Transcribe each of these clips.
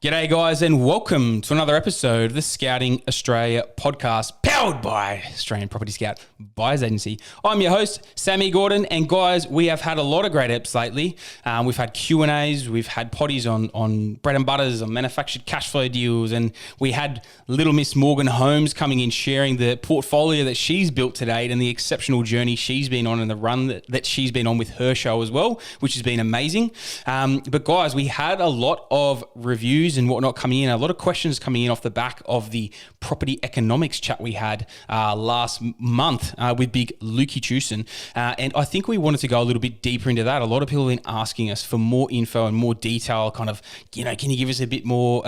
G'day guys and welcome to another episode of the Scouting Australia podcast powered by Australian Property Scout Buyers Agency. I'm your host, Sammy Gordon, and guys, we have had a lot of great eps lately. We've had Q&As, we've had potties on bread and butters, on manufactured cash flow deals, and we had little Miss Morgan Holmes coming in sharing the portfolio that she's built to date and the exceptional journey she's been on and the run that she's been on with her show as well, which has been amazing. But guys, we had a lot of reviews and whatnot coming in, a lot of questions coming in off the back of the property economics chat we had last month with big Luke Teeuwsen. And I think we wanted to go a little bit deeper into that. A lot of people have been asking us for more info and more detail, kind of, can you give us a bit more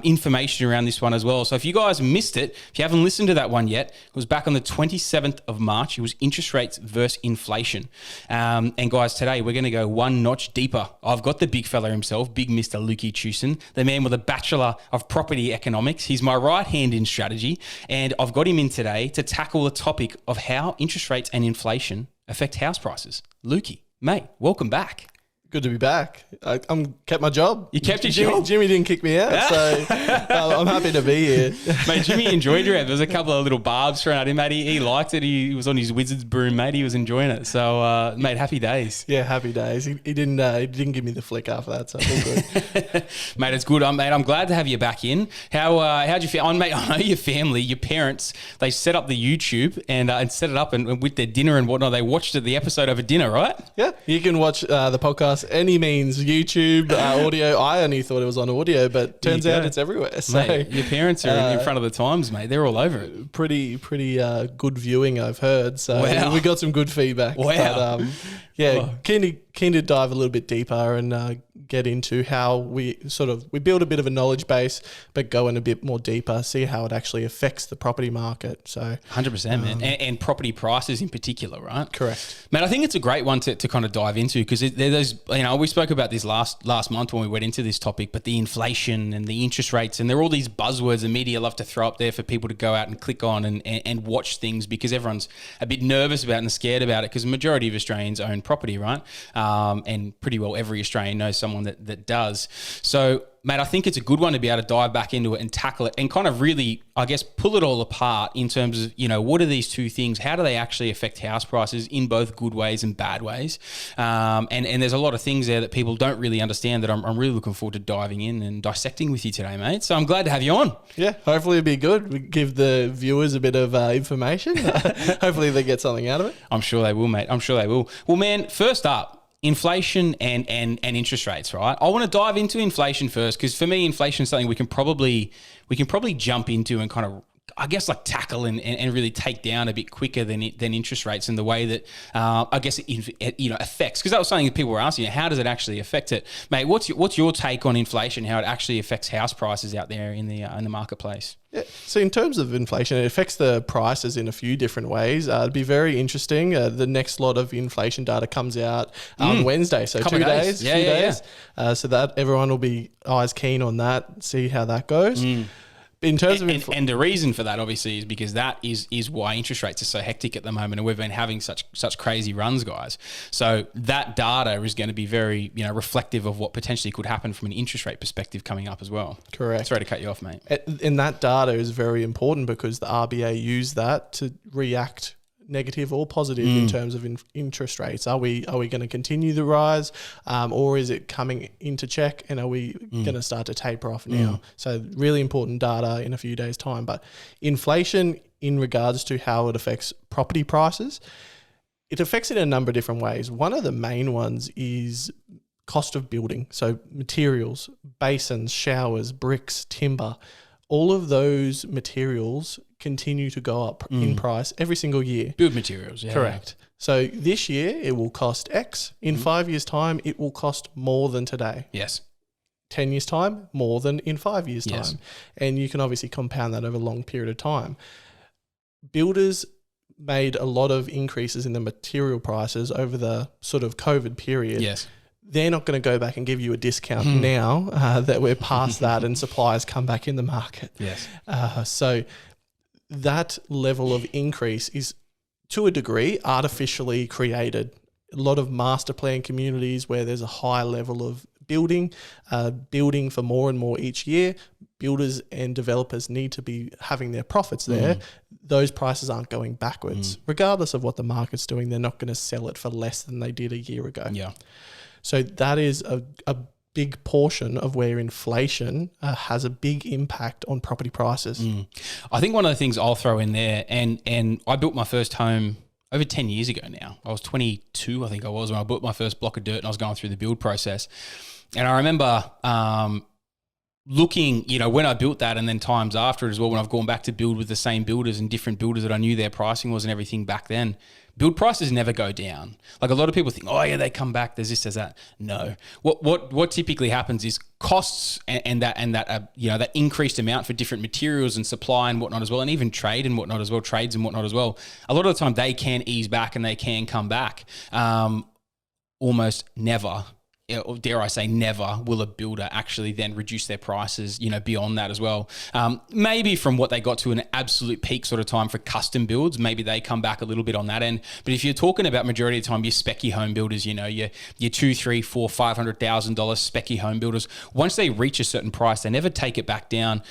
information around this one as well? So if you guys missed it, if you haven't listened to that one yet, it was back on the 27th of March. It was interest rates versus inflation. And guys, today we're going to go one notch deeper. I've got the big fella himself, big Mr. Luke Teeuwsen, the man with a Bachelor of Property Economics. He's my right hand in strategy, and I've got him in today to tackle the topic of how interest rates and inflation affect house prices. Lukey, mate, welcome back. Good to be back. I'm kept my job. You kept your job? Jimmy didn't kick me out, so I'm happy to be here. Mate, Jimmy enjoyed your ad. There was a couple of little barbs thrown at him, mate. He liked it. He was on his wizard's broom, mate. He was enjoying it. So, mate, happy days. Yeah, happy days. He didn't give me the flick after that, so all good. Mate, it's good. Mate, I'm glad to have you back in. How'd you feel? Mate, I know your family, your parents, they set up the YouTube and set it up and with their dinner and whatnot. They watched the episode over dinner, right? Yeah, you can watch the podcast any means, YouTube, audio. I only thought it was on audio, but turns out it's everywhere. So mate, your parents are in front of the times, mate. They're all over it. Pretty good viewing, I've heard. So wow. We got some good feedback. Wow. But, keen to dive a little bit deeper and get into how we build a bit of a knowledge base, but go in a bit more deeper, see how it actually affects the property market. So 100%, man. And property prices in particular, right? Correct. Man, I think it's a great one to kind of dive into because there's, we spoke about this last month when we went into this topic, but the inflation and the interest rates, and there are all these buzzwords the media love to throw up there for people to go out and click on and watch things because everyone's a bit nervous about it and scared about it because the majority of Australians own property, right? And pretty well every Australian knows someone that does. So, mate, I think it's a good one to be able to dive back into it and tackle it and kind of really, I guess, pull it all apart in terms of, what are these two things? How do they actually affect house prices in both good ways and bad ways? And there's a lot of things there that people don't really understand that I'm really looking forward to diving in and dissecting with you today, mate. So I'm glad to have you on. Yeah, hopefully it'll be good. We give the viewers a bit of information. Hopefully they get something out of it. I'm sure they will, mate. I'm sure they will. Well, man, first up, inflation and interest rates, right? I want to dive into inflation first because for me, inflation is something we can probably jump into and kind of, I guess, like tackle and really take down a bit quicker than interest rates in the way that I guess it affects. Because that was something that people were asking, how does it actually affect it, mate? What's your take on inflation? How it actually affects house prices out there in the marketplace? Yeah. So in terms of inflation, it affects the prices in a few different ways. It'd be very interesting. The next lot of inflation data comes out on Wednesday, so Couple 2 days. days, few days. So that everyone will be eyes keen on that, see how that goes. In terms of and the reason for that obviously is because that is why interest rates are so hectic at the moment, and we've been having such crazy runs, guys. So that data is going to be very reflective of what potentially could happen from an interest rate perspective coming up as well. Correct. Sorry to cut you off, mate. And that data is very important because the RBA use that to react negative or positive in terms of interest rates. Are we going to continue the rise, or is it coming into check, and are we going to start to taper off now? So really important data in a few days' time. But inflation, in regards to how it affects property prices, it affects it in a number of different ways. One of the main ones is cost of building. So materials, basins, showers, bricks, timber, all of those materials continue to go up in price every single year. Build materials, yeah. Correct. So this year it will cost X. In 5 years' time, it will cost more than today. Yes. 10 years' time, more than in 5 years' Yes. time. And you can obviously compound that over a long period of time. Builders made a lot of increases in the material prices over the sort of COVID period. Yes. They're not going to go back and give you a discount now that we're past that and suppliers come back in the market. Yes. So that level of increase is, to a degree, artificially created. A lot of master plan communities where there's a high level of building for more and more each year. Builders and developers need to be having their profits there. Those prices aren't going backwards. Regardless of what the market's doing, they're not going to sell it for less than they did a year ago. Yeah. So that is a big portion of where inflation has a big impact on property prices. I think one of the things I'll throw in there, and I built my first home over 10 years ago now. I was 22, I think I was, when I built my first block of dirt and I was going through the build process. And I remember looking, when I built that and then times after it as well, when I've gone back to build with the same builders and different builders that I knew their pricing was and everything back then, build prices never go down. Like a lot of people think, oh yeah, they come back, there's this, there's that. No. What typically happens is costs and that increased amount for different materials and supply and whatnot as well, and even trades and whatnot as well. A lot of the time they can ease back and they can come back. Almost never, or dare I say never, will a builder actually then reduce their prices, beyond that as well. Maybe from what they got to an absolute peak sort of time for custom builds, maybe they come back a little bit on that end. But if you're talking about majority of the time, your specky home builders, your $200,000, $300,000, $400,000, $500,000 specky home builders, once they reach a certain price, they never take it back down.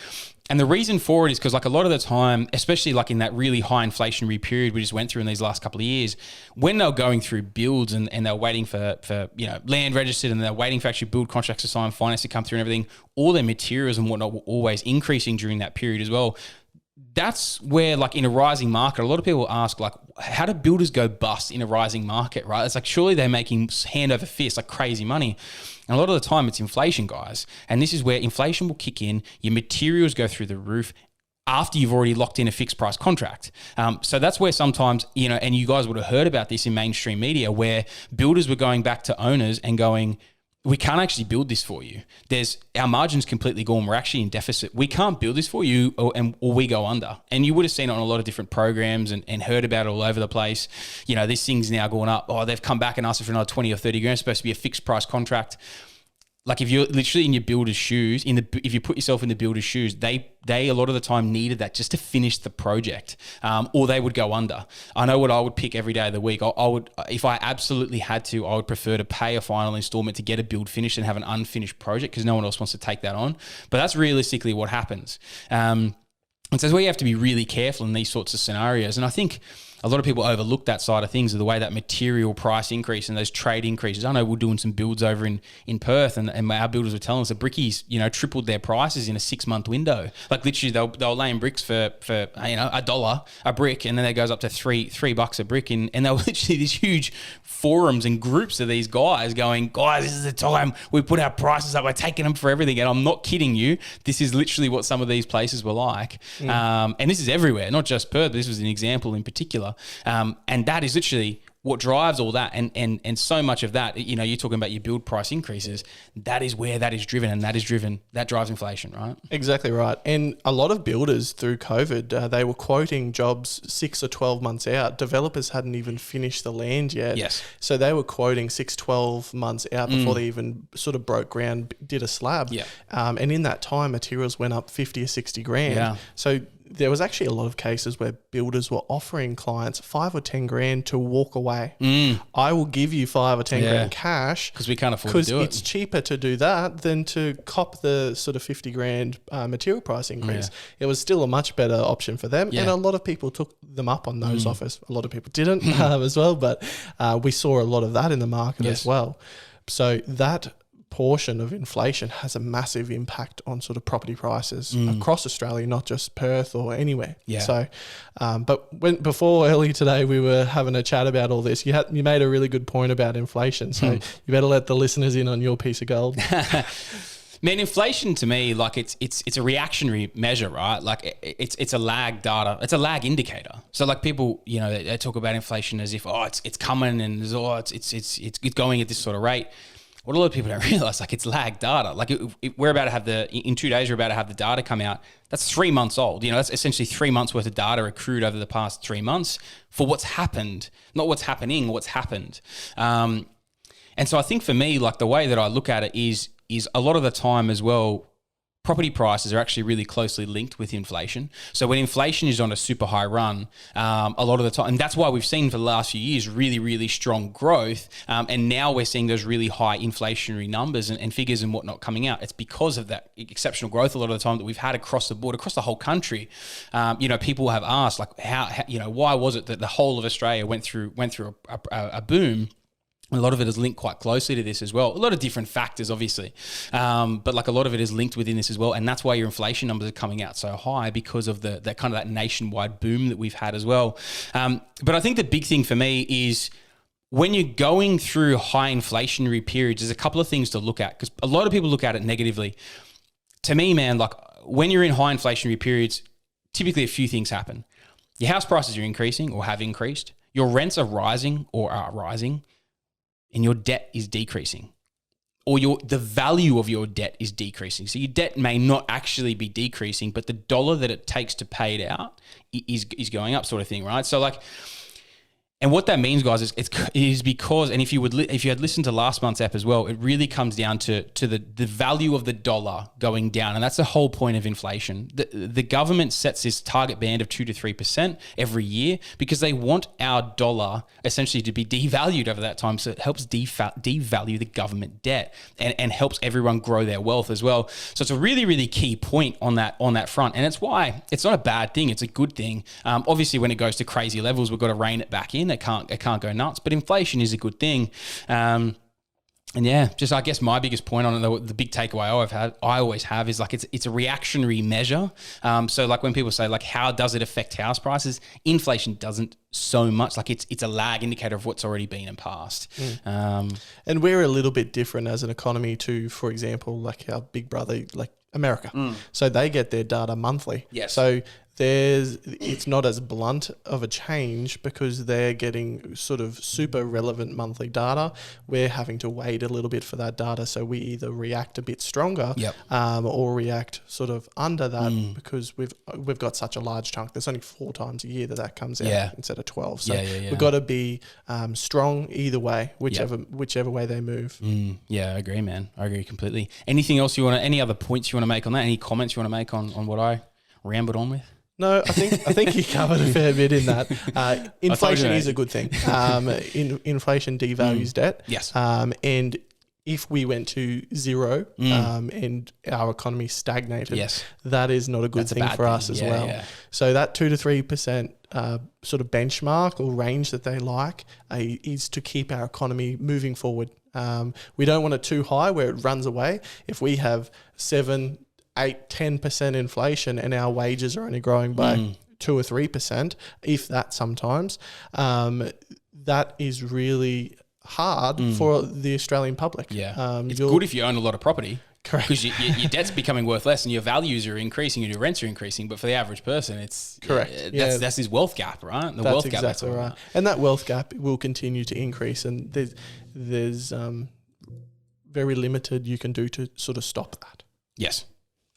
And the reason for it is because like a lot of the time, especially like in that really high inflationary period we just went through in these last couple of years, when they're going through builds and they're waiting for land registered and they're waiting for actually build contracts to sign, finance to come through and everything, all their materials and whatnot were always increasing during that period as well. That's where, like in a rising market, a lot of people ask, like, how do builders go bust in a rising market, right? It's like, surely they're making hand over fist, like crazy money. And a lot of the time it's inflation, guys. And this is where inflation will kick in. Your materials go through the roof after you've already locked in a fixed price contract. So that's where sometimes, and you guys would have heard about this in mainstream media, where builders were going back to owners and going, we can't actually build this for you. Our margin's completely gone. We're actually in deficit. We can't build this for you, or we go under. And you would have seen it on a lot of different programs and heard about it all over the place. This thing's now going up. Oh, they've come back and asked for another 20 or 30 grand. It's supposed to be a fixed price contract. Like if you're literally in your builder's shoes, if you put yourself in the builder's shoes, they a lot of the time needed that just to finish the project, or they would go under. I know what I would pick every day of the week. I would, if I absolutely had to, I would prefer to pay a final installment to get a build finished and have an unfinished project because no one else wants to take that on. But that's realistically what happens. And so that's where you have to be really careful in these sorts of scenarios. And I think a lot of people overlook that side of things, of the way that material price increase and those trade increases. I know we're doing some builds over in Perth, and our builders were telling us that brickies, tripled their prices in a 6-month window. Like literally, they were laying bricks for $1 a brick, and then it goes up to $3 a brick, and they were literally these huge forums and groups of these guys going, guys, this is the time we put our prices up. We're taking them for everything, and I'm not kidding you. This is literally what some of these places were like, and this is everywhere, not just Perth. But this was an example in particular. And that is literally what drives all that, and so much of that, you're talking about your build price increases, that is where that is driven, and that drives inflation, right? Exactly right. And a lot of builders through COVID, they were quoting jobs 6 or 12 months out. Developers hadn't even finished the land yet. Yes. So they were quoting 6, 12 months out before they even sort of broke ground, did a slab. Yeah. And in that time, materials went up 50 or 60 grand. Yeah. So there was actually a lot of cases where builders were offering clients 5 or 10 grand to walk away. I will give you 5 or 10 grand cash because we can't afford to do it. Because it's cheaper to do that than to cop the sort of 50 grand material price increase. It was still a much better option for them. And a lot of people took them up on those offers. A lot of people didn't as well, but we saw a lot of that in the market as well. So that portion of inflation has a massive impact on sort of property prices across Australia, not just Perth or anywhere. Yeah. So, but before earlier today, we were having a chat about all this. You made a really good point about inflation. So you better let the listeners in on your piece of gold. Man, inflation to me, like it's a reactionary measure, right? Like it's a lag data, it's a lag indicator. So like people, they talk about inflation as if it's coming and it's going at this sort of rate. What a lot of people don't realize, like it's lag data. Like we're about to have in 2 days, we're about to have the data come out. That's 3 months old. That's essentially 3 months worth of data accrued over the past 3 months for what's happened, not what's happening, what's happened. And so I think for me, like the way that I look at it is a lot of the time as well, property prices are actually really closely linked with inflation. So when inflation is on a super high run, a lot of the time, and that's why we've seen for the last few years really, really strong growth. And now we're seeing those really high inflationary numbers and figures and whatnot coming out. It's because of that exceptional growth a lot of the time that we've had across the board, across the whole country. People have asked, like, how why was it that the whole of Australia went through a boom? A lot of it is linked quite closely to this as well. A lot of different factors, obviously, but like a lot of it is linked within this as well, and that's why your inflation numbers are coming out so high because of that nationwide boom that we've had as well. But I think the big thing for me is when you're going through high inflationary periods, there's a couple of things to look at because a lot of people look at it negatively. To me, man, like when you're in high inflationary periods, typically a few things happen. Your house prices are increasing or have increased. Your rents are rising or are rising. And your debt is decreasing, or the value of your debt is decreasing. So your debt may not actually be decreasing, but the dollar that it takes to pay it out is going up, sort of thing, right? So like, and what that means, guys, is because, and if you had listened to last month's ep as well, it really comes down to the value of the dollar going down, and that's the whole point of inflation. The government sets this target band of 2 to 3% every year because they want our dollar essentially to be devalued over that time, so it helps devalue the government debt and helps everyone grow their wealth as well. So it's a really, really key point on that front, and it's why it's not a bad thing; it's a good thing. Obviously, when it goes to crazy levels, we've got to rein it back in. It can't go nuts, but inflation is a good thing. And yeah, just I guess my biggest point on it, the big takeaway I always have is like it's a reactionary measure. So like when people say like how does it affect house prices? Inflation doesn't so much. Like it's a lag indicator of what's already been in past. And we're a little bit different as an economy to, for example, like our big brother, like America. So they get their data monthly. Yes. So it's not as blunt of a change because they're getting sort of super relevant monthly data. We're having to wait a little bit for that data, so we either react a bit stronger, or react sort of under that because we've got such a large chunk. There's only 4 times a year that comes out instead of 12. So we've got to be strong either way, whichever way they move. Yeah, I agree, man. I agree completely. Anything else any other points you want to make on that? Any comments you want to make on what I rambled on with? No, I think you covered a fair bit in that. Inflation is a good thing. Inflation devalues debt. Yes. And if we went to zero and our economy stagnated, that is not a good thing for us as well. Yeah. So that 2 to 3% sort of benchmark or range that they like is to keep our economy moving forward. We don't want it too high where it runs away. If we have 7, 8, 10% inflation and our wages are only growing by 2 or 3%, if that sometimes, that is really hard for the Australian public. Yeah, it's good if you own a lot of property. Correct. Because your debt's becoming worth less and your values are increasing and your rents are increasing. But for the average person, it's correct. That's his wealth gap, right? That's exactly right. And that wealth gap will continue to increase, and there's very limited you can do to sort of stop that. Yes.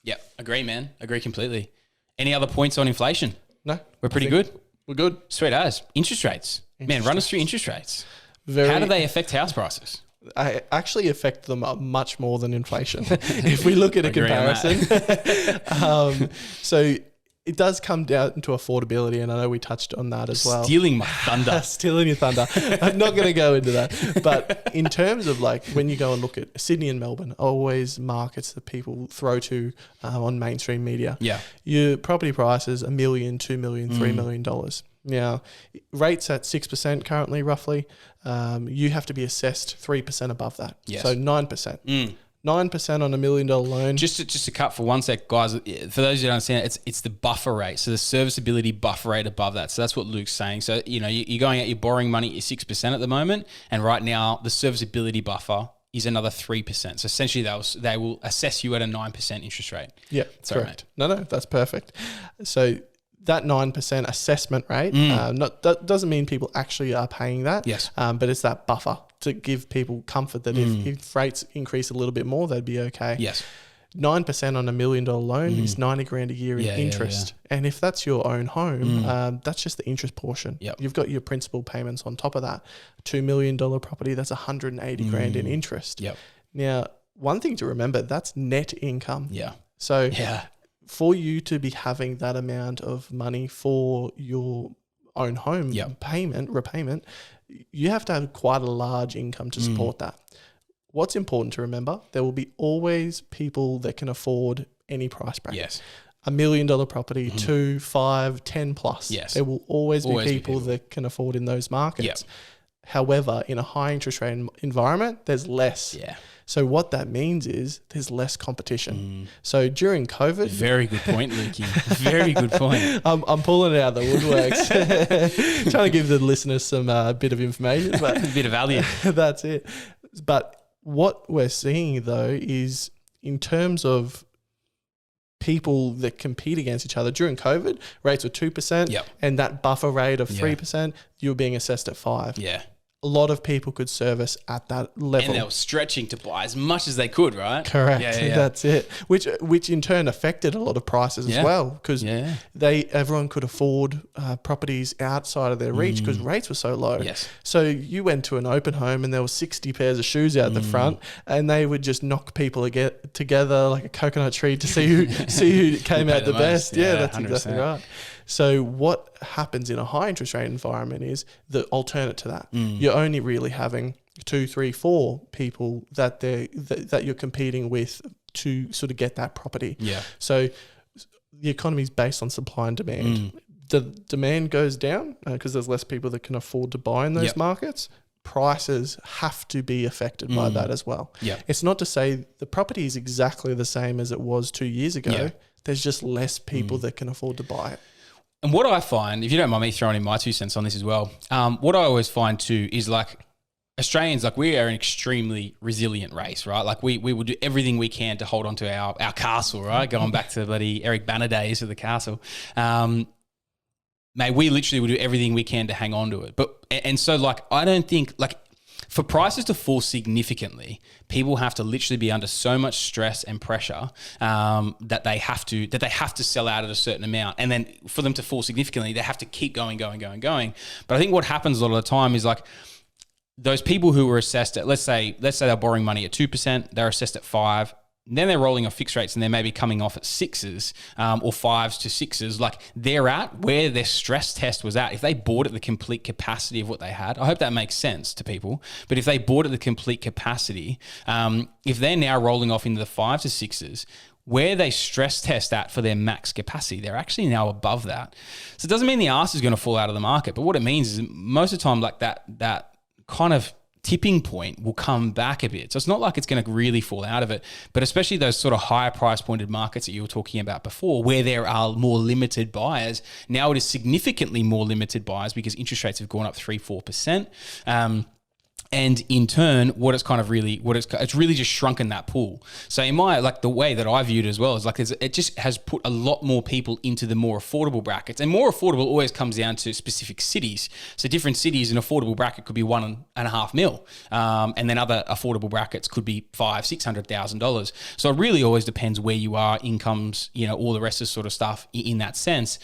Yeah, agree, man. Agree completely. Any other points on inflation? No. We're pretty good? We're good. Sweet as. Interest rates. Man, run us through interest rates. How do they affect house prices? I actually affect them much more than inflation. If we look at a comparison. So it does come down to affordability, and I know we touched on that as well. Stealing my thunder. Stealing your thunder. I'm not going to go into that. But in terms of like when you go and look at Sydney and Melbourne, always markets that people throw to on mainstream media. Yeah. Your property prices, $1 million, $2 million, $3 million. Now, rates at 6% currently, roughly. You have to be assessed 3% above that. Yes. So 9%. 9% on $1 million loan. Just to cut for one sec, guys. For those who don't understand, it's the buffer rate. So the serviceability buffer rate above that. So that's what Luke's saying. So you're going out, you're borrowing money at 6% at the moment, and right now the serviceability buffer is another 3%. So essentially, they will assess you at a 9% interest rate. Yeah, sorry, correct. Mate. No, that's perfect. So that 9% assessment rate, that doesn't mean people actually are paying that. Yes. But it's that buffer to give people comfort that if rates increase a little bit more, they'd be okay. Yes. 9% on $1 million loan is $90,000 a year in interest. And if that's your own home, that's just the interest portion. Yep. You've got your principal payments on top of that. $2 million property, that's $180,000 in interest. Yep. Now, one thing to remember, that's net income. Yeah. So Yeah. for you to be having that amount of money for your own home repayment, you have to have quite a large income to support that. What's important to remember, there will be always people that can afford any price bracket. Yes. $1 million property, 2, 5, 10 plus. Yes. There will always be people that can afford in those markets. Yep. However, in a high interest rate environment, there's less. Yeah. So what that means is there's less competition. So during COVID... Very good point, Lukey. Very good point. I'm pulling it out of the woodworks. Trying to give the listeners some bit of information. But A bit of value. that's it. But what we're seeing, though, is in terms of people that compete against each other, during COVID, rates were 2%, and that buffer rate of 3%, you were being assessed at 5%. Yeah. A lot of people could service at that level. And they were stretching to buy as much as they could, right? Correct. That's it. Which in turn affected a lot of prices as well, because everyone could afford properties outside of their reach because rates were so low. Yes. So you went to an open home and there were 60 pairs of shoes out the front, and they would just knock people together like a coconut tree to see who came out the best. Yeah, that's 100%. Exactly right. So what happens in a high interest rate environment is the alternate to that. You're only really having 2, 3, 4 people that you're competing with to sort of get that property. Yeah. So the economy is based on supply and demand. The demand goes down because there's less people that can afford to buy in those markets. Prices have to be affected by that as well. Yeah. It's not to say the property is exactly the same as it was 2 years ago. Yeah. There's just less people that can afford to buy it. And what I find, if you don't mind me throwing in my 2 cents on this as well, what I always find too is like Australians, like we are an extremely resilient race, right? Like we will do everything we can to hold on to our castle, right? Going back to the bloody Eric Banner days of the castle. Mate, we literally will do everything we can to hang on to it. And so like, I don't think like, for prices to fall significantly, people have to literally be under so much stress and pressure that they have to sell out at a certain amount, and then for them to fall significantly, they have to keep going. But I think what happens a lot of the time is like those people who were assessed at, let's say they're borrowing money at 2%, they're assessed at 5%. Then they're rolling off fixed rates and they're maybe coming off at 6s or 5s to 6s. Like they're at where their stress test was at. If they bought at the complete capacity of what they had, I hope that makes sense to people. But if they bought at the complete capacity, if they're now rolling off into the 5s to 6s, where they stress test at for their max capacity, they're actually now above that. So it doesn't mean the arse is going to fall out of the market. But what it means is most of the time, like that kind of tipping point will come back a bit. So it's not like it's going to really fall out of it, but especially those sort of higher price pointed markets that you were talking about before, where there are more limited buyers. Now it is significantly more limited buyers because interest rates have gone up 3-4%. And in turn, it's really just shrunken that pool. So in the way that I viewed it as well is like it just has put a lot more people into the more affordable brackets, and more affordable always comes down to specific cities. So different cities, an affordable bracket could be $1.5 million, and then other affordable brackets could be $500,000-$600,000. So it really always depends where you are, incomes, all the rest of sort of stuff in that sense.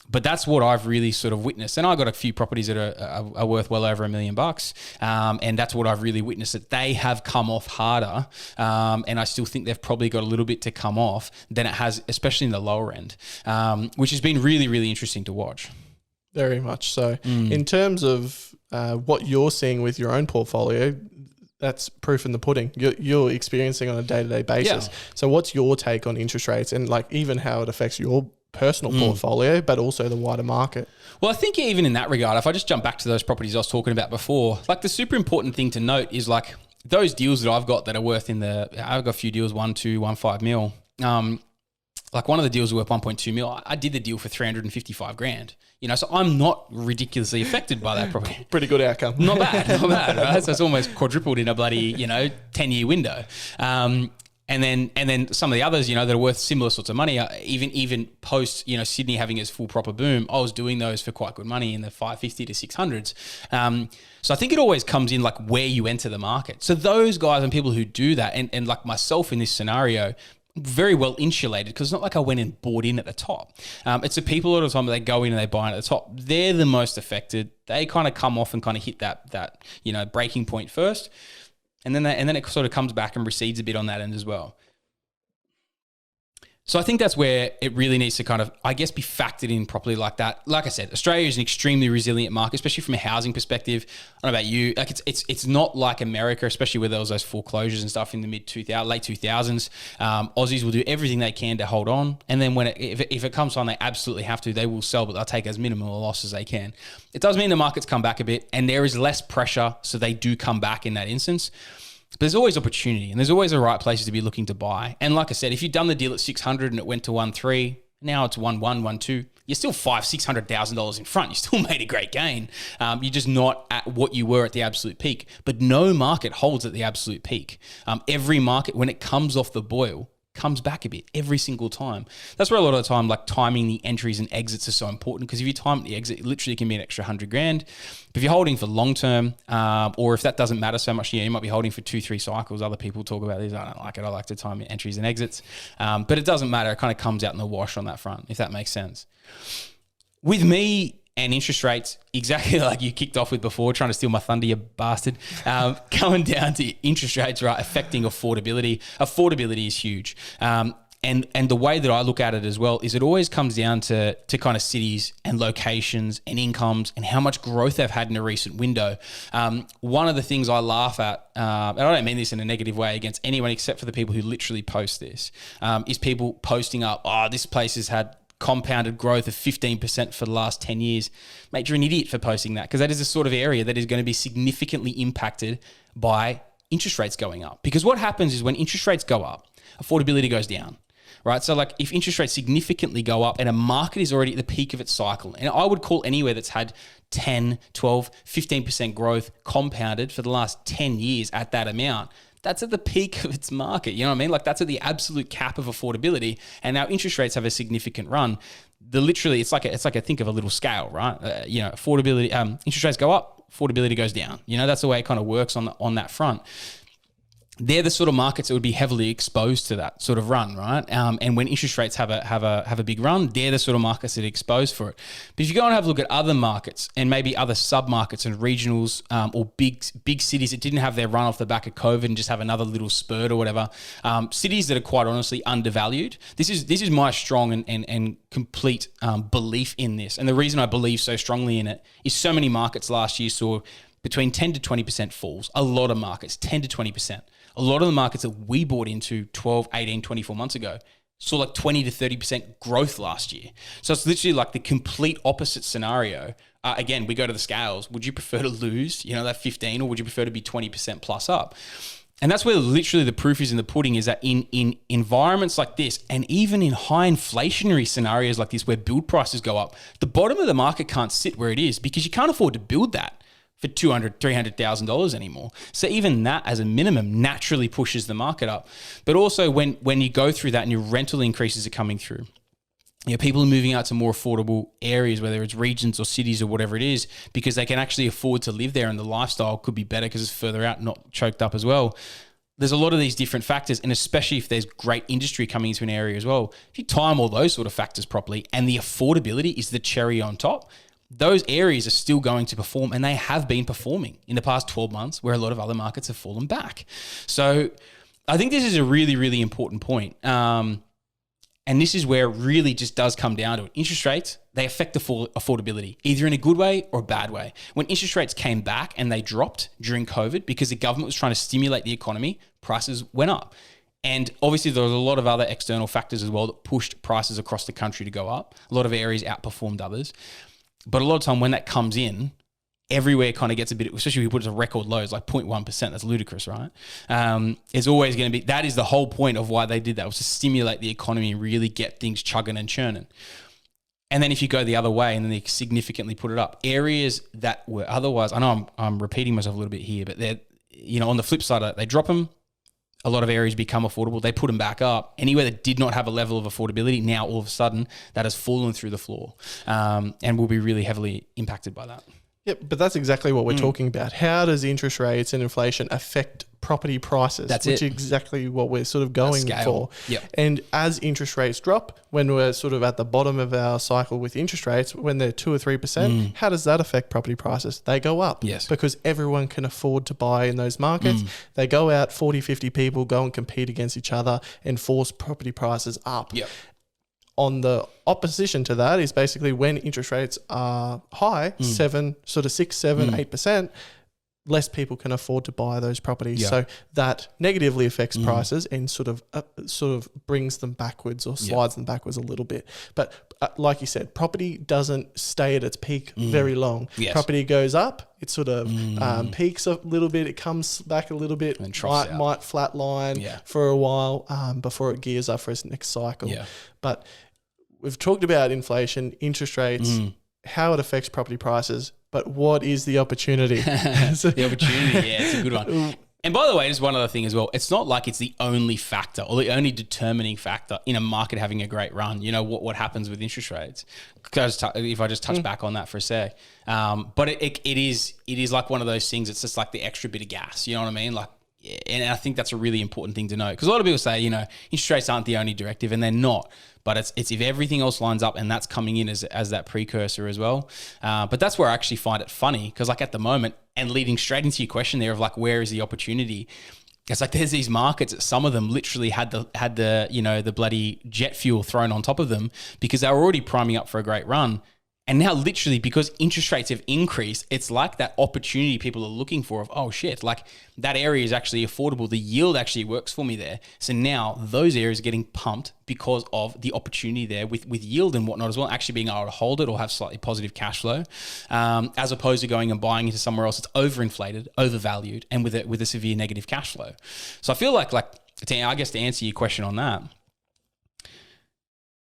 But that's what I've really sort of witnessed. And I got a few properties that are worth well over $1 million. And that's what I've really witnessed, that they have come off harder. And I still think they've probably got a little bit to come off than it has, especially in the lower end, which has been really, really interesting to watch. Very much so. In terms of what you're seeing with your own portfolio, that's proof in the pudding. You're experiencing on a day-to-day basis. Yeah. So what's your take on interest rates and like even how it affects your personal portfolio, but also the wider market? Well, I think even in that regard, if I just jump back to those properties I was talking about before, like the super important thing to note is like those deals that I've got that are worth I've got a few deals, 1, 2, 1, 5 mil. Like one of the deals worth 1.2 mil. I did the deal for $355,000. So I'm not ridiculously affected by that property. Pretty good outcome. Not bad, right? So it's almost quadrupled in a bloody, 10-year window. And then some of the others, that are worth similar sorts of money, even post, Sydney having its full proper boom, I was doing those for quite good money in the 550 to 600s. So I think it always comes in like where you enter the market. So those guys and people who do that, and like myself in this scenario, very well insulated because it's not like I went and bought in at the top. It's the people all the time that they go in and they buy in at the top. They're the most affected. They kind of come off and kind of hit that breaking point first. And then it sort of comes back and recedes a bit on that end as well. So I think that's where it really needs to kind of, I guess, be factored in properly like that. Like I said, Australia is an extremely resilient market, especially from a housing perspective. I don't know about you, like it's not like America, especially where there was those foreclosures and stuff in the late 2000s. Aussies will do everything they can to hold on, and then when if it comes on, they absolutely have to. They will sell, but they'll take as minimal a loss as they can. It does mean the markets come back a bit, and there is less pressure, so they do come back in that instance. But there's always opportunity, and there's always the right places to be looking to buy. And like I said, if you've done the deal at 600 and it went to 1.3, now it's 1.1, 1.2, you're still $500,000-$600,000 in front. You still made a great gain. You're just not at what you were at the absolute peak. But no market holds at the absolute peak. Every market, when it comes off the boil, comes back a bit every single time. That's where a lot of the time, like timing the entries and exits is so important, because if you time the exit, it literally can be an extra $100,000. But if you're holding for long term, or if that doesn't matter so much, you might be holding for 2-3 cycles. Other people talk about this. I don't like it. I like to time entries and exits. But it doesn't matter. It kind of comes out in the wash on that front, if that makes sense. With me and interest rates, exactly like you kicked off with before, trying to steal my thunder, you bastard. Coming down to interest rates, right, affecting affordability. Affordability is huge. And the way that I look at it as well is it always comes down to kind of cities and locations and incomes and how much growth they've had in a recent window. One of the things I laugh at, and I don't mean this in a negative way against anyone except for the people who literally post this, is people posting up, oh, this place has had compounded growth of 15% for the last 10 years. Mate, you're an idiot for posting that, because that is the sort of area that is going to be significantly impacted by interest rates going up. Because what happens is when interest rates go up, affordability goes down, right? So like if interest rates significantly go up and a market is already at the peak of its cycle, and I would call anywhere that's had 10, 12, 15% growth compounded for the last 10 years at that amount, that's at the peak of its market. You know what I mean? Like that's at the absolute cap of affordability. And now interest rates have a significant run. It's like a think of a little scale, right? Affordability, interest rates go up, affordability goes down. That's the way it kind of works on that front. They're the sort of markets that would be heavily exposed to that sort of run, right? And when interest rates have a big run, they're the sort of markets that are exposed for it. But if you go and have a look at other markets and maybe other sub-markets and regionals, or big cities that didn't have their run off the back of COVID and just have another little spurt or whatever, cities that are quite honestly undervalued. This is my strong and complete belief in this. And the reason I believe so strongly in it is so many markets last year saw between 10 to 20% falls. A lot of markets, 10 to 20%. A lot of the markets that we bought into 12, 18, 24 months ago saw like 20 to 30% growth last year. So it's literally like the complete opposite scenario. Again, we go to the scales. Would you prefer to lose, that 15, or would you prefer to be 20% plus up? And that's where literally the proof is in the pudding, is that in environments like this, and even in high inflationary scenarios like this where build prices go up, the bottom of the market can't sit where it is because you can't afford to build that for $200,000, $300,000 anymore. So even that as a minimum naturally pushes the market up. But also when you go through that and your rental increases are coming through, people are moving out to more affordable areas, whether it's regions or cities or whatever it is, because they can actually afford to live there and the lifestyle could be better because it's further out, not choked up as well. There's a lot of these different factors, and especially if there's great industry coming into an area as well, if you time all those sort of factors properly and the affordability is the cherry on top, those areas are still going to perform, and they have been performing in the past 12 months where a lot of other markets have fallen back. So I think this is a really, really important point. And this is where it really just does come down to it. Interest rates, they affect affordability, either in a good way or a bad way. When interest rates came back and they dropped during COVID because the government was trying to stimulate the economy, prices went up. And obviously there was a lot of other external factors as well that pushed prices across the country to go up. A lot of areas outperformed others. But a lot of time when that comes in, everywhere kind of gets a bit, especially if you put it to record lows, like 0.1%, that's ludicrous, right? It's always going to be, that is the whole point of why they did that, was to stimulate the economy and really get things chugging and churning. And then if you go the other way and then they significantly put it up, areas that were otherwise, I know I'm repeating myself a little bit here, but they're, on the flip side, they drop them. A lot of areas become affordable. They put them back up. Anywhere that did not have a level of affordability, now all of a sudden that has fallen through the floor, and will be really heavily impacted by that. Yep, but that's exactly what we're talking about. How does interest rates and inflation affect property prices, which is exactly what we're sort of going for. Yep. And as interest rates drop, when we're sort of at the bottom of our cycle with interest rates, when they're 2 or 3%, how does that affect property prices? They go up. Yes. Because everyone can afford to buy in those markets. They go out, 40, 50 people go and compete against each other and force property prices up. Yep. On the opposition to that is basically when interest rates are high, 7, 8%, less people can afford to buy those properties. Yeah. So that negatively affects prices and sort of brings them backwards or slides them backwards a little bit. But like you said, property doesn't stay at its peak very long. Yes. Property goes up, it sort of peaks a little bit, it comes back a little bit, might flatline for a while before it gears up for its next cycle. Yeah. But we've talked about inflation, interest rates, how it affects property prices, but what is the opportunity? The opportunity, yeah, it's a good one. And by the way, there's one other thing as well. It's not like it's the only factor or the only determining factor in a market having a great run. You know, what happens with interest rates. If I just touch back on that for a sec. But it is like one of those things. It's just like the extra bit of gas. You know what I mean? Like, and I think that's a really important thing to know, because a lot of people say, you know, interest rates aren't the only directive, and they're not. But it's if everything else lines up, and that's coming in as that precursor as well. But that's where I actually find it funny, because like at the moment, and leading straight into your question there of like, where is the opportunity? It's like there's these markets, some of them literally had the you know, the bloody jet fuel thrown on top of them because they were already priming up for a great run. And now literally, because interest rates have increased, it's like that opportunity people are looking for of, oh shit, like that area is actually affordable. The yield actually works for me there. So now those areas are getting pumped because of the opportunity there with yield and whatnot as well, actually being able to hold it or have slightly positive cash flow, as opposed to going and buying into somewhere else that's overinflated, overvalued, and with a severe negative cash flow. So I feel like I guess to answer your question on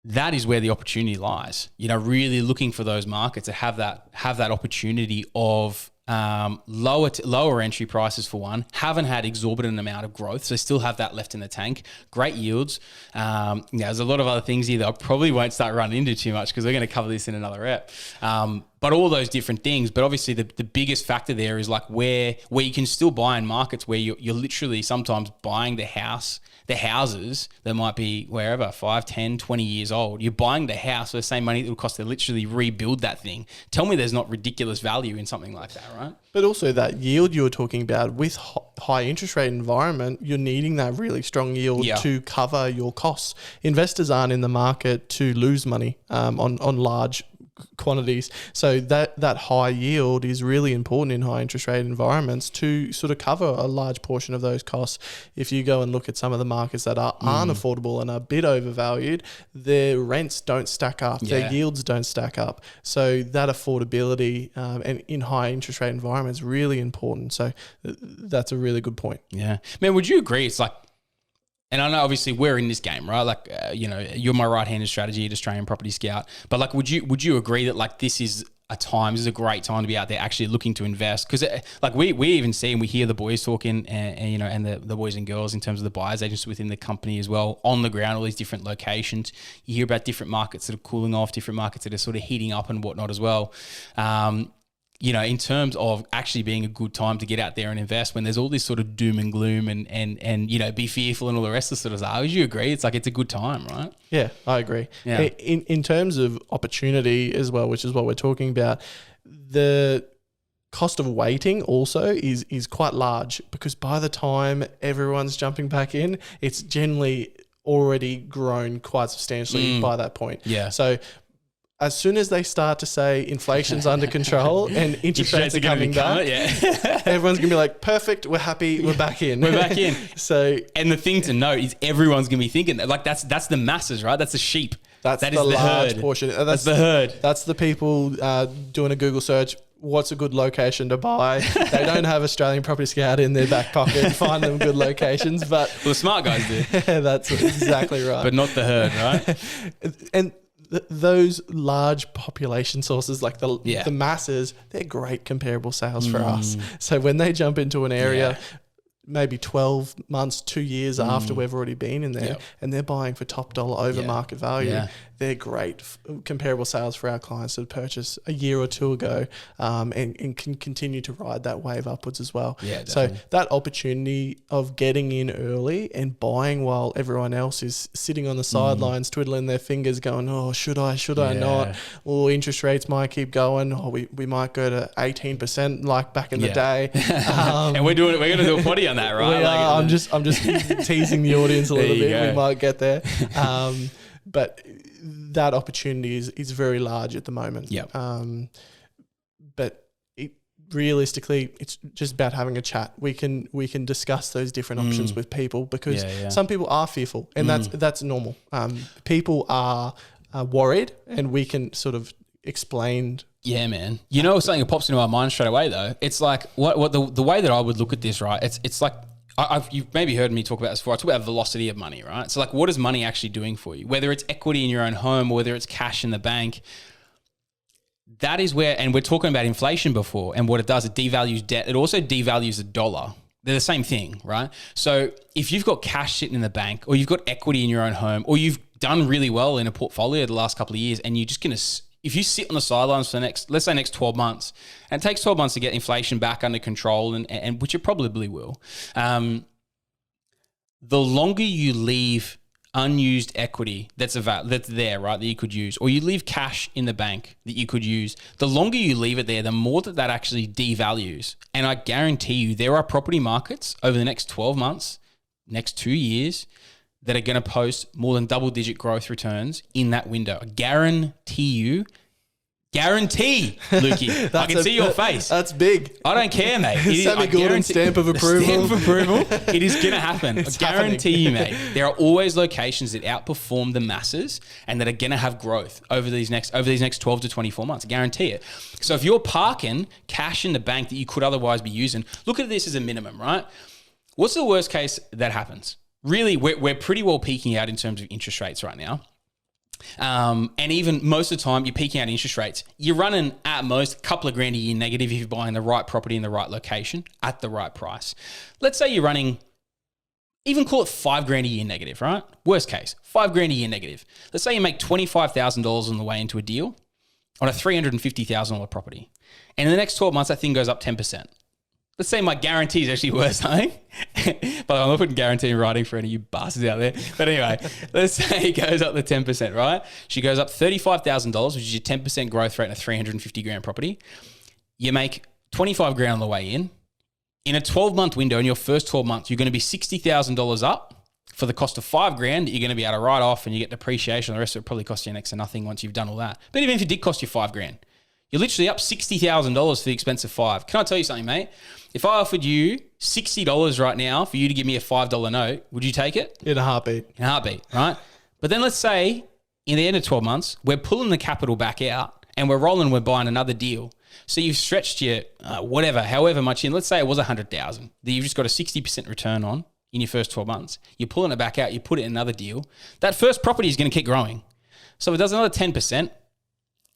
that is where the opportunity lies. You know, really looking for those markets to have that opportunity of lower entry prices for one, haven't had exorbitant amount of growth, so still have that left in the tank, great yields. There's a lot of other things here that I probably won't start running into too much because we're going to cover this in another ep. But all those different things. But obviously the biggest factor there is like where you can still buy in markets where you're literally sometimes buying the houses that might be wherever, 5, 10, 20 years old. You're buying the house for the same money it would cost to literally rebuild that thing. Tell me there's not ridiculous value in something like that, right? But also that yield you were talking about with high interest rate environment, you're needing that really strong yield to cover your costs. Investors aren't in the market to lose money on large quantities. So that high yield is really important in high interest rate environments to sort of cover a large portion of those costs. If you go and look at some of the markets that aren't affordable and are a bit overvalued, their rents don't stack up, their yields don't stack up. So that affordability and in high interest rate environments is really important. So that's a really good point. Yeah. Man, would you agree? It's like, and I know obviously we're in this game, right? Like, you know, you're my right-handed strategy at Australian Property Scout. But like, would you agree that like this is a great time to be out there actually looking to invest? Because like we even see and we hear the boys talking and you know, and the boys and girls in terms of the buyers agents within the company as well, on the ground, all these different locations. You hear about different markets that are cooling off, different markets that are sort of heating up and whatnot as well. You know, in terms of actually being a good time to get out there and invest when there's all this sort of doom and gloom and you know, be fearful and all the rest of the sort of stuff. Would you agree? It's like, it's a good time, right? Yeah, I agree. Yeah. In terms of opportunity as well, which is what we're talking about, the cost of waiting also is quite large, because by the time everyone's jumping back in, it's generally already grown quite substantially by that point. Yeah. So as soon as they start to say inflation's under control and interest rates are coming down, everyone's going to be like, perfect, we're happy, we're back in. We're back in. So, and the thing to note is everyone's going to be thinking that. Like, that's the masses, right? That's the sheep. That is the large herd. Portion. That's the herd. That's the people doing a Google search. What's a good location to buy? They don't have Australian Property Scout in their back pocket. Find them good locations, but well, the smart guys do. That's exactly right. But not the herd, right? And those large population sources, like the masses, they're great comparable sales for us. So when they jump into an area, maybe 12 months, 2 years after we've already been in there, and they're buying for top dollar over market value, they're great comparable sales for our clients to purchase a year or two ago, and can continue to ride that wave upwards as well. Yeah, so definitely. that opportunity of getting in early and buying while everyone else is sitting on the sidelines, twiddling their fingers, going, "Oh, should I not? Or interest rates might keep going. Or we might go to 18% like back in the day." And we're going to do a potty on that, right? I'm just teasing the audience a little bit. Go. We might get there, but that opportunity is very large at the moment. Yeah. But realistically, it's just about having a chat. We can discuss those different options with people, because some people are fearful, and that's normal. People are worried, and we can sort of explain. Yeah, man. You know, something that pops into my mind straight away though. It's like what the way that I would look at this, right? It's like you've maybe heard me talk about this before. I talk about velocity of money, right? So like, what is money actually doing for you? Whether it's equity in your own home or whether it's cash in the bank, that is where, and we're talking about inflation before, and what it does, it devalues debt. It also devalues the dollar. They're the same thing, right? So if you've got cash sitting in the bank, or you've got equity in your own home, or you've done really well in a portfolio the last couple of years, and you're just going to, if you sit on the sidelines for the next 12 months, and it takes 12 months to get inflation back under control, and which it probably will, the longer you leave unused equity that's there, right, that you could use, or you leave cash in the bank that you could use, the longer you leave it there, the more that actually devalues. And I guarantee you, there are property markets over the next 12 months, next 2 years, that are going to post more than double-digit growth returns in that window. I guarantee, Lukey. I can see your face. That's big. I don't care, mate. Sammy Gordon stamp of approval. Stamp of approval. It is going to happen. I guarantee you, mate. There are always locations that outperform the masses and that are going to have growth over these next 12 to 24 months. I guarantee it. So if you're parking cash in the bank that you could otherwise be using, look at this as a minimum, right? What's the worst case that happens? Really, we're pretty well peaking out in terms of interest rates right now. And even most of the time you're peaking out interest rates, you're running at most a couple of grand a year negative if you're buying the right property in the right location at the right price. Let's say you're running, even call it 5 grand a year negative, right? Worst case, 5 grand a year negative. Let's say you make $25,000 on the way into a deal on a $350,000 property. And in the next 12 months, that thing goes up 10%. Let's say my guarantee is actually worth something. But I'm not putting guarantee in writing for any of you bastards out there. But anyway, let's say it goes up to 10%, right? She goes up $35,000, which is your 10% growth rate in a 350 grand property. You make 25 grand on the way in. In a 12-month window, in your first 12 months, you're going to be $60,000 up for the cost of 5 grand that you're going to be able to write off, and you get depreciation. The rest of it probably costs you next to nothing once you've done all that. But even if it did cost you 5 grand, you're literally up $60,000 for the expense of 5. Can I tell you something, mate? If I offered you $60 right now for you to give me a $5 note, would you take it? In a heartbeat. In a heartbeat, right? But then let's say in the end of 12 months, we're pulling the capital back out and we're buying another deal. So you've stretched your however much in. Let's say it was 100,000 that you've just got a 60% return on in your first 12 months. You're pulling it back out, you put it in another deal. That first property is going to keep growing. So it does another 10%.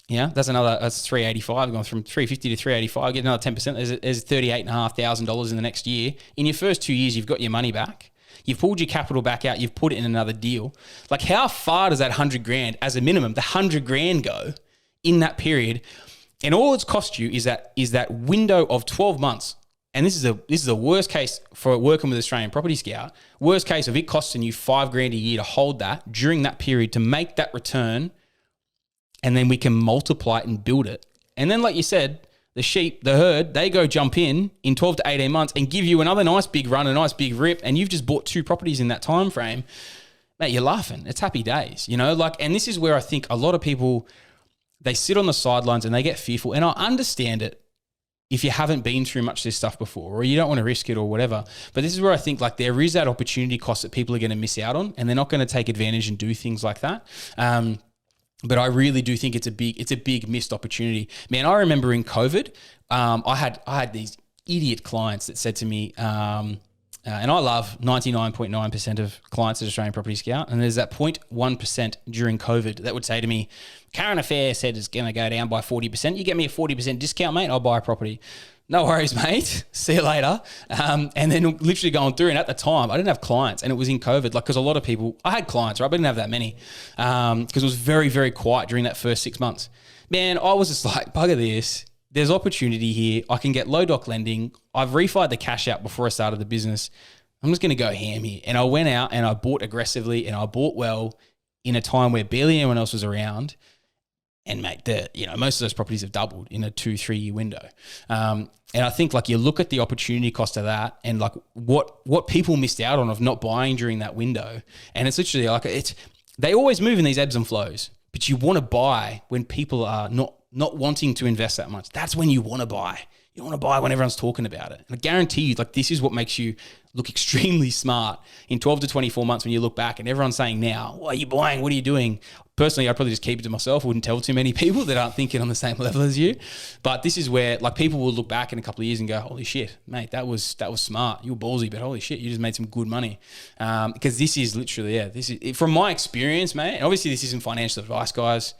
Yeah, that's 385. Going from 350 to 385, get another 10%. There's $38,500 in the next year. In your first 2 years, you've got your money back. You've pulled your capital back out. You've put it in another deal. Like, how far does that 100 grand, as a minimum, the 100 grand go in that period? And all it's cost you is that window of 12 months. And this is the worst case for working with Australian Property Scout. Worst case of it costing you 5 grand a year to hold that during that period to make that return. And then we can multiply it and build it. And then, like you said, the sheep, the herd, they go jump in 12 to 18 months and give you another nice big run, a nice big rip, and you've just bought 2 properties in that time frame. Mate, you're laughing. It's happy days, you know? Like, and this is where I think a lot of people, they sit on the sidelines and they get fearful. And I understand it if you haven't been through much of this stuff before, or you don't want to risk it or whatever. But this is where I think, like, there is that opportunity cost that people are going to miss out on, and they're not going to take advantage and do things like that. But I really do think it's a big missed opportunity. Man, I remember in COVID, I had these idiot clients that said to me, and I love 99.9% of clients at Australian Property Scout, and there's that 0.1% during COVID that would say to me, current affair said it's going to go down by 40%. You get me a 40% discount, mate, I'll buy a property. no worries, mate. See you later. And then literally going through, and at the time, I didn't have clients, and it was in COVID, like, because a lot of people, I had clients, right, but I didn't have that many, because it was very, very quiet during that first 6 months. Man, I was just like, bugger this. There's opportunity here. I can get low doc lending. I've refied the cash out before I started the business. I'm just going to go ham here. And I went out and I bought aggressively, and I bought well in a time where barely anyone else was around. And mate, most of those properties have doubled in a 2-3 year window. And I think like you look at the opportunity cost of that, and like what people missed out on of not buying during that window. And it's literally like they always move in these ebbs and flows, but you want to buy when people are not wanting to invest that much. That's when you want to buy. You want to buy when everyone's talking about it. And I guarantee you, like, this is what makes you look extremely smart in 12 to 24 months when you look back and everyone's saying now, what are you buying? What are you doing? Personally, I'd probably just keep it to myself. I wouldn't tell too many people that aren't thinking on the same level as you. But this is where like people will look back in a couple of years and go, holy shit, mate, that was smart. You were ballsy, but holy shit, you just made some good money. Because this is literally, this is from my experience, mate. And obviously this isn't financial advice, guys.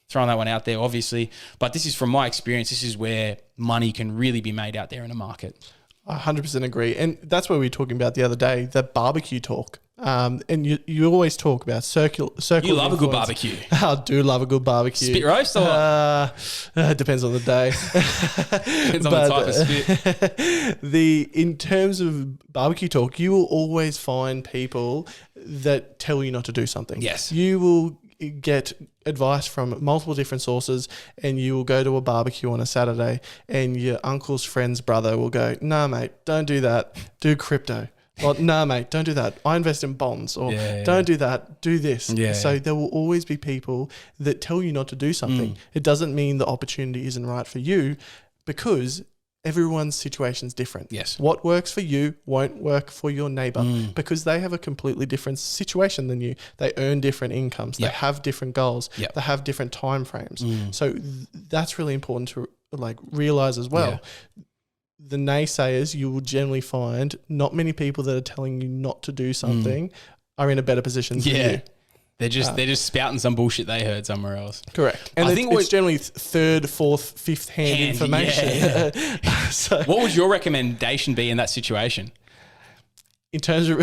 Throwing that one out there, obviously. But this is from my experience. This is where money can really be made out there in a market. I 100% agree. And that's what we were talking about the other day, that barbecue talk. And you always talk about circle. You love a good barbecue. I do love a good barbecue. Spit roast or depends on the day. Depends on the type of spit. In terms of barbecue talk, you will always find people that tell you not to do something. Yes. You will get advice from multiple different sources, and you will go to a barbecue on a Saturday and your uncle's friend's brother will go, nah, mate, don't do that. Do crypto. Or, nah, mate, don't do that. I invest in bonds. Or don't do that. Do this. Yeah, so there will always be people that tell you not to do something. It doesn't mean the opportunity isn't right for you, because everyone's situation is different. Yes. What works for you won't work for your neighbor, because they have a completely different situation than you. They earn different incomes. They have different goals. They have different time frames. So that's really important to like realize as well. Yeah. The naysayers, you will generally find not many people that are telling you not to do something are in a better position than you. They're just spouting some bullshit they heard somewhere else. Correct. And I think it's generally third, fourth, fifth hand information. Yeah. So, what would your recommendation be in that situation? In terms of,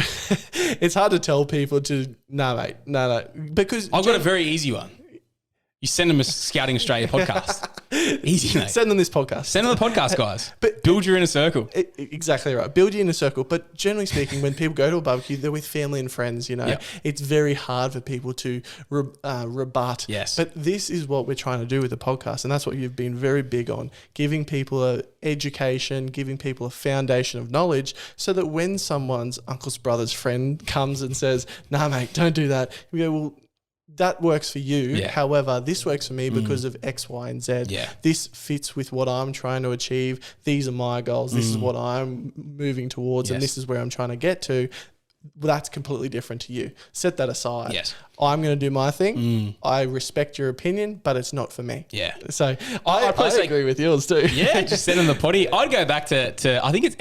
it's hard to tell people to, no, mate, no. Because I've got a very easy one. You send them a Scouting Australia podcast. Easy, mate. Send them this podcast. Send them the podcast, guys. But build your inner circle. Exactly right. Build your inner circle. But generally speaking, when people go to a barbecue, they're with family and friends, It's very hard for people to rebut. Yes. But this is what we're trying to do with the podcast. And that's what you've been very big on, giving people an education, giving people a foundation of knowledge, so that when someone's uncle's brother's friend comes and says, nah, mate, don't do that, you go, well, that works for you. Yeah. However, this works for me because of X, Y, and Z. Yeah. This fits with what I'm trying to achieve. These are my goals. This is what I'm moving towards, and this is where I'm trying to get to. That's completely different to you. Set that aside. Yes. I'm going to do my thing. I respect your opinion, but it's not for me. Yeah. So I agree with yours too. Yeah, just send them the potty. I'd go back to I think it's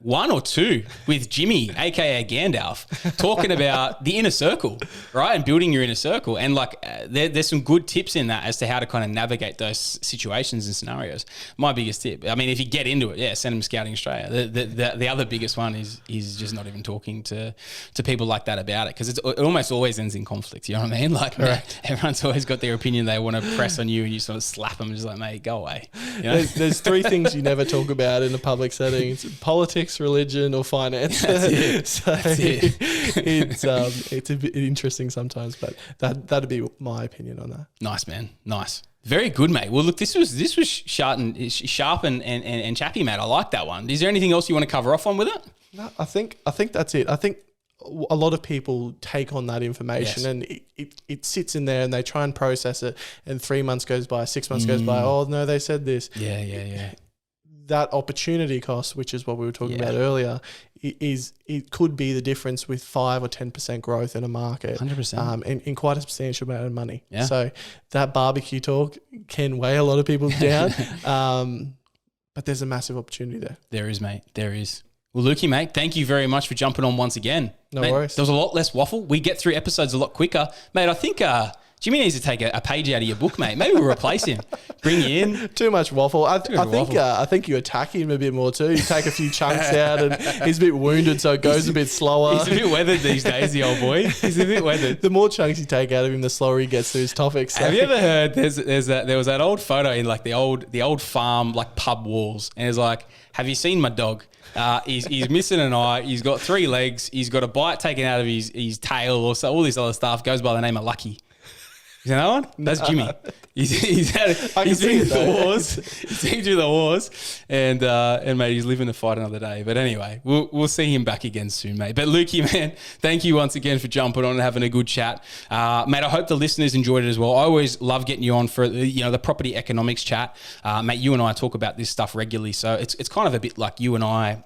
1 or 2 with Jimmy, aka Gandalf, talking about the inner circle, right? And building your inner circle. And like, there's some good tips in that as to how to kind of navigate those situations and scenarios. My biggest tip, I mean, if you get into it, send them Scouting Australia. The other biggest one is just not even talking to people like that about it, because it almost always ends in conflict. You know what I mean? Like, everyone's always got their opinion they want to press on you, and you sort of slap them, just like, mate, go away. You know? There's 3 things you never talk about in a public setting: it's politics, religion, or finance. That's it. That's it. It's a bit interesting sometimes, but that'd be my opinion on that. Nice, man. Nice. Very good, mate. Well, look, this was sharp and chappy, mate. I like that one. Is there anything else you want to cover off on with it? No, I think that's it. I think a lot of people take on that information and it sits in there and they try and process it, and 3 months goes by, 6 months goes by. Oh no, they said this. Yeah. That opportunity cost, which is what we were talking about earlier, it could be the difference with 5 or 10% growth in a market. 100%. In quite a substantial amount of money. Yeah. So that barbecue talk can weigh a lot of people down, but there's a massive opportunity there. There is, mate. There is. Well, Lukey, mate, thank you very much for jumping on once again. No mate, worries. There was a lot less waffle. We get through episodes a lot quicker. Mate, I think Jimmy needs to take a page out of your book, mate. Maybe we'll replace him. Bring you in. Too much waffle. I think you attack him a bit more too. You take a few chunks out, and he's a bit wounded, so it goes a bit slower. He's a bit weathered these days, the old boy. He's a bit weathered. The more chunks you take out of him, the slower he gets through his topics. So. Have you ever heard? There was that old photo in like the old farm like pub walls, and it's like, have you seen my dog? He's missing an eye. He's got 3 legs. He's got a bite taken out of his tail, or so, all this other stuff. Goes by the name of Lucky. You know that one? That's Jimmy. He's been through the wars. He's been through the wars, and mate, he's living to fight another day. But anyway, we'll see him back again soon, mate. But Lukey, man, thank you once again for jumping on and having a good chat, mate. I hope the listeners enjoyed it as well. I always love getting you on for the property economics chat, mate. You and I talk about this stuff regularly, so it's kind of a bit like you and I,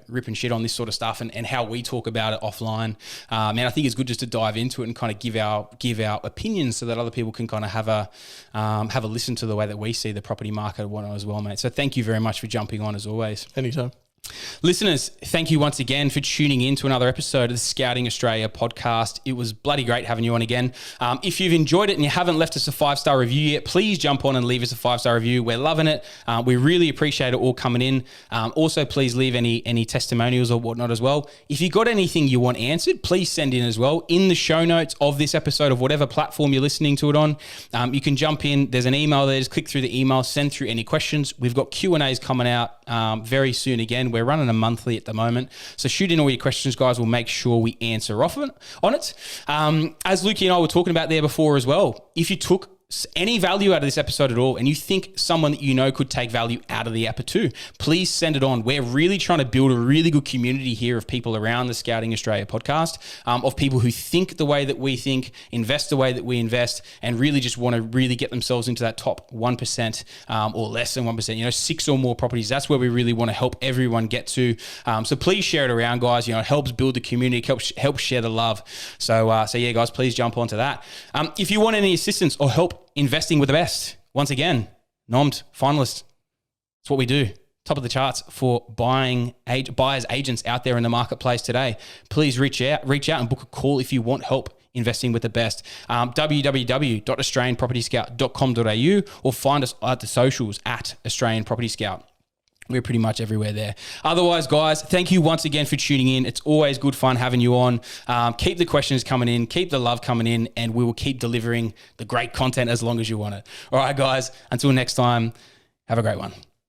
ripping shit on this sort of stuff and how we talk about it offline. Man, I think it's good just to dive into it and kind of give our opinions so that other people can kind of have a listen to the way that we see the property market and whatnot as well, mate. So thank you very much for jumping on as always. Anytime. Listeners, thank you once again for tuning in to another episode of the Scouting Australia podcast. It was bloody great having you on again. If you've enjoyed it and you haven't left us a 5-star review yet, please jump on and leave us a 5-star review. We're loving it. We really appreciate it all coming in. Also, please leave any testimonials or whatnot as well. If you got anything you want answered, please send in as well. In the show notes of this episode of whatever platform you're listening to it on, you can jump in. There's an email there. Just click through the email, send through any questions. We've got Q&As coming out very soon again. We're running a monthly at the moment. So shoot in all your questions, guys. We'll make sure we answer on it. As Lukey and I were talking about there before as well, if you took any value out of this episode at all and you think someone that you know could take value out of the episode too, please send it on. We're really trying to build a really good community here of people around the Scouting Australia podcast, of people who think the way that we think, invest the way that we invest, and really just want to really get themselves into that top 1% or less than 1%, 6 or more properties. That's where we really want to help everyone get to. So please share it around, guys. It helps build the community, helps share the love. So yeah, guys, please jump onto that. If you want any assistance or help investing with the best, once again, nommed finalist. That's what we do. Top of the charts for buyers agents out there in the marketplace today. Please reach out and book a call if you want help investing with the best. www.australianpropertyscout.com.au or find us at the socials at Australian Property Scout. We're pretty much everywhere there. Otherwise, guys, thank you once again for tuning in. It's always good fun having you on. Keep the questions coming in, keep the love coming in, and we will keep delivering the great content as long as you want it. All right, guys, until next time, have a great one.